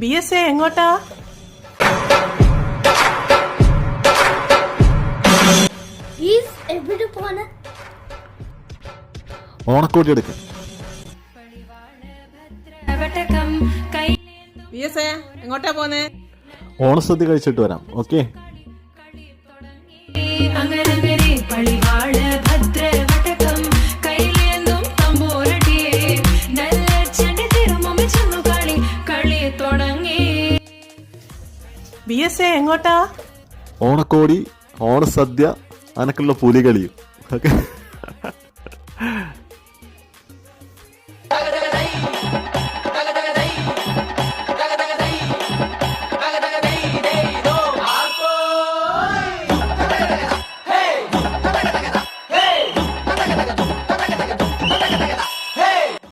BSA എങ്ങോട്ടാ? എവിടെ പോണ? ഓണക്കോടി എടുക്കാൻ. BSA എങ്ങോട്ടാ പോന്നെ? ഓണസദ്യ കഴിച്ചിട്ട് വരാം. ഓക്കെ. BSA എങ്ങോട്ടാ? ഓണക്കോടി, ഓണസദ്യ, അനക്കുള്ള പുലികളിയും. ഓക്കെ.